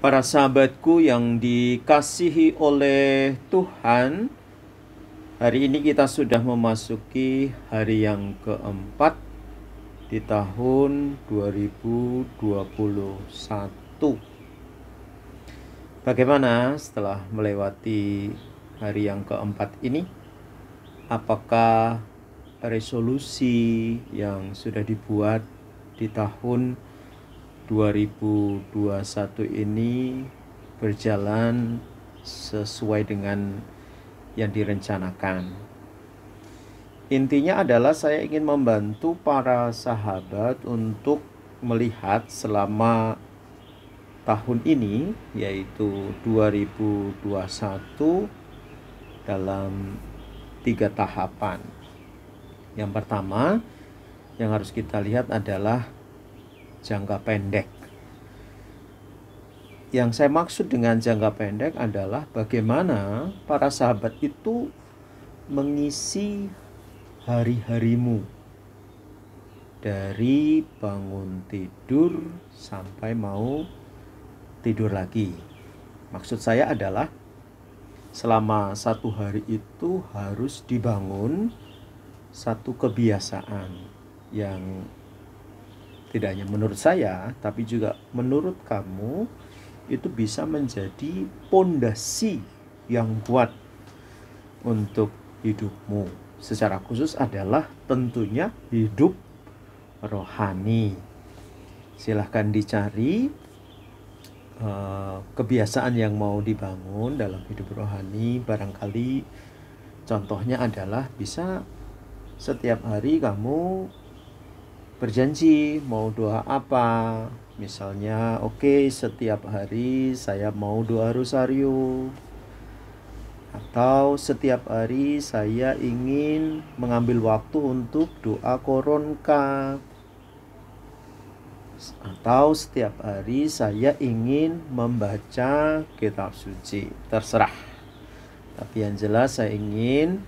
Para sahabatku yang dikasihi oleh Tuhan, hari ini kita sudah memasuki hari yang keempat di tahun 2021. Bagaimana setelah melewati hari yang keempat ini? Apakah resolusi yang sudah dibuat di tahun 2021 ini berjalan sesuai dengan yang direncanakan? Intinya adalah saya ingin membantu para sahabat untuk melihat selama tahun ini, yaitu 2021, dalam 3 tahapan. Yang pertama yang harus kita lihat adalah jangka pendek. Yang saya maksud dengan jangka pendek adalah bagaimana para sahabat itu mengisi hari-harimu dari bangun tidur sampai mau tidur lagi. Maksud saya adalah selama satu hari itu harus dibangun satu kebiasaan yang tidak hanya menurut saya, tapi juga menurut kamu, itu bisa menjadi pondasi yang kuat untuk hidupmu. Secara khusus adalah tentunya hidup rohani. Silahkan dicari kebiasaan yang mau dibangun dalam hidup rohani. Barangkali contohnya adalah bisa setiap hari kamu berjanji mau doa apa. Misalnya, setiap hari saya mau doa rosario, atau setiap hari saya ingin mengambil waktu untuk doa koronka, atau setiap hari saya ingin membaca kitab suci. Terserah. Tapi yang jelas saya ingin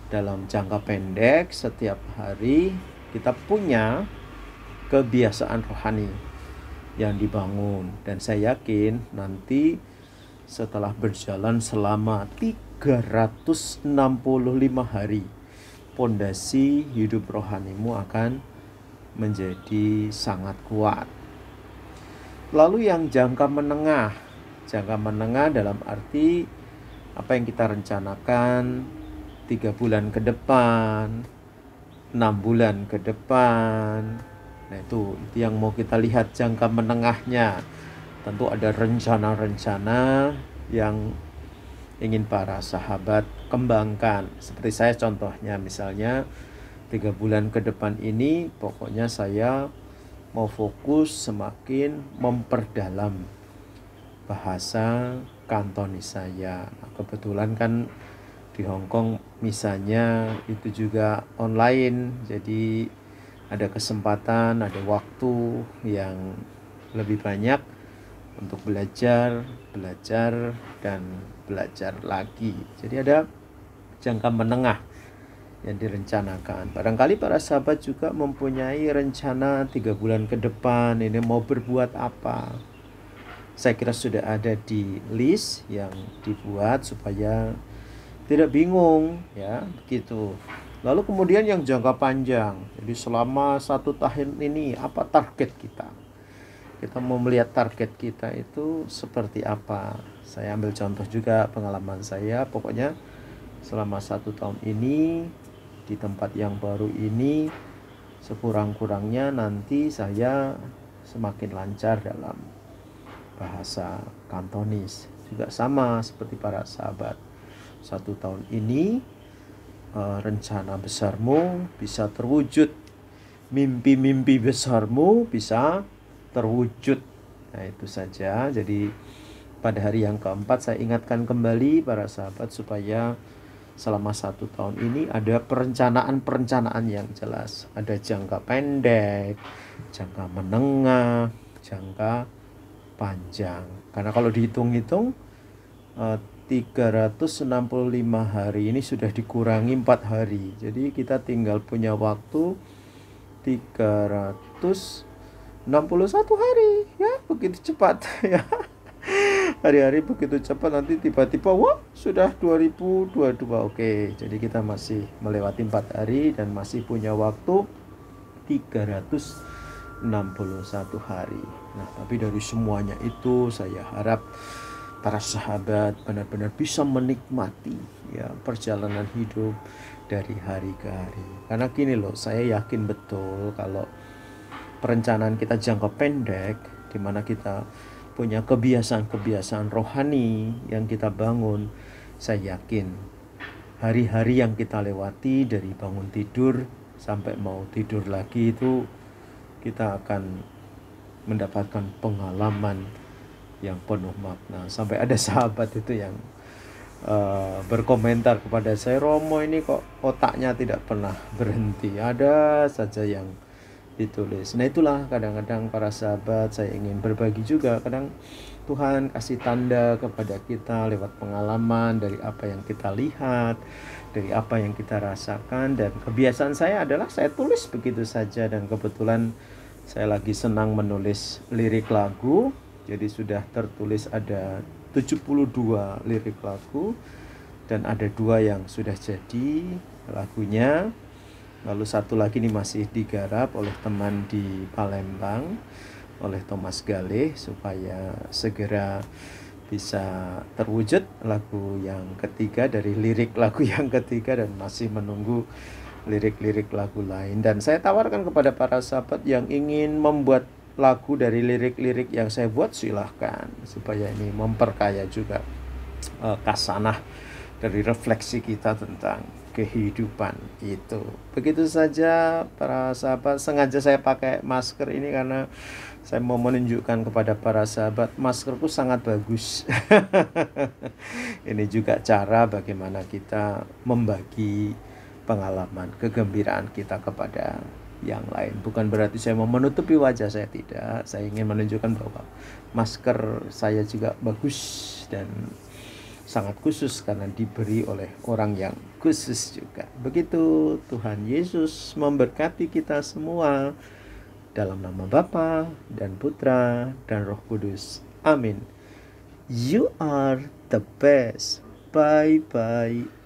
dalam jangka pendek setiap hari kita punya kebiasaan rohani yang dibangun. Dan saya yakin nanti setelah berjalan selama 365 hari, pondasi hidup rohanimu akan menjadi sangat kuat. Lalu yang jangka menengah. Jangka menengah dalam arti apa yang kita rencanakan 3 bulan ke depan, 6 bulan ke depan. Nah itu yang mau kita lihat jangka menengahnya. Tentu ada rencana-rencana yang ingin para sahabat kembangkan. Seperti saya contohnya, misalnya 3 bulan ke depan ini pokoknya saya mau fokus semakin memperdalam bahasa Kantonis saya. Nah, kebetulan kan di Hong Kong misalnya itu juga online, jadi ada kesempatan, ada waktu yang lebih banyak untuk belajar, dan belajar lagi. Jadi ada jangka menengah yang direncanakan. Barangkali para sahabat juga mempunyai rencana 3 bulan ke depan ini mau berbuat apa. Saya kira sudah ada di list yang dibuat supaya tidak bingung, ya, begitu. Lalu kemudian yang jangka panjang. Jadi selama 1 tahun ini apa target kita? Kita mau melihat target kita itu seperti apa. Saya ambil contoh juga pengalaman saya. Pokoknya selama 1 tahun ini di tempat yang baru ini, sekurang-kurangnya nanti saya semakin lancar dalam bahasa Kantonis. Juga sama seperti para sahabat. 1 tahun ini rencana besarmu bisa terwujud, mimpi-mimpi besarmu bisa terwujud. Nah itu saja. Jadi pada hari yang keempat saya ingatkan kembali para sahabat supaya selama 1 tahun ini ada perencanaan yang jelas. Ada jangka pendek, jangka menengah, jangka panjang. Karena kalau dihitung-hitung 365 hari ini sudah dikurangi 4 hari. Jadi kita tinggal punya waktu 361 hari, ya begitu cepat ya. Hari-hari begitu cepat, nanti tiba-tiba wah sudah 2022. Oke, jadi kita masih melewati 4 hari dan masih punya waktu 361 hari. Nah, tapi dari semuanya itu saya harap para sahabat benar-benar bisa menikmati ya perjalanan hidup dari hari ke hari. Karena gini loh, saya yakin betul kalau perencanaan kita jangka pendek, di mana kita punya kebiasaan-kebiasaan rohani yang kita bangun, saya yakin hari-hari yang kita lewati dari bangun tidur sampai mau tidur lagi itu kita akan mendapatkan pengalaman yang penuh makna. Sampai ada sahabat itu yang berkomentar kepada saya, Romo ini kok otaknya tidak pernah berhenti, ada saja yang ditulis. Nah itulah kadang-kadang para sahabat, saya ingin berbagi juga. Kadang Tuhan kasih tanda kepada kita lewat pengalaman dari apa yang kita lihat, dari apa yang kita rasakan. Dan kebiasaan saya adalah saya tulis begitu saja. Dan kebetulan saya lagi senang menulis lirik lagu. Jadi sudah tertulis ada 72 lirik lagu. Dan ada 2 yang sudah jadi lagunya. Lalu 1 lagi ini masih digarap oleh teman di Palembang, oleh Thomas Galih, supaya segera bisa terwujud lagu yang ketiga dari lirik lagu yang ketiga, dan masih menunggu lirik-lirik lagu lain. Dan saya tawarkan kepada para sahabat yang ingin membuat lagu dari lirik-lirik yang saya buat, silahkan, supaya ini memperkaya juga kasanah dari refleksi kita tentang kehidupan itu. Begitu saja para sahabat. Sengaja saya pakai masker ini karena saya mau menunjukkan kepada para sahabat maskerku sangat bagus. Ini juga cara bagaimana kita membagi pengalaman kegembiraan kita kepada yang lain. Bukan berarti saya mau menutupi wajah saya, tidak. Saya ingin menunjukkan bahwa masker saya juga bagus dan sangat khusus karena diberi oleh orang yang khusus juga. Begitu. Tuhan Yesus memberkati kita semua. Dalam nama Bapa dan Putra dan Roh Kudus. Amin. You are the best. Bye-bye.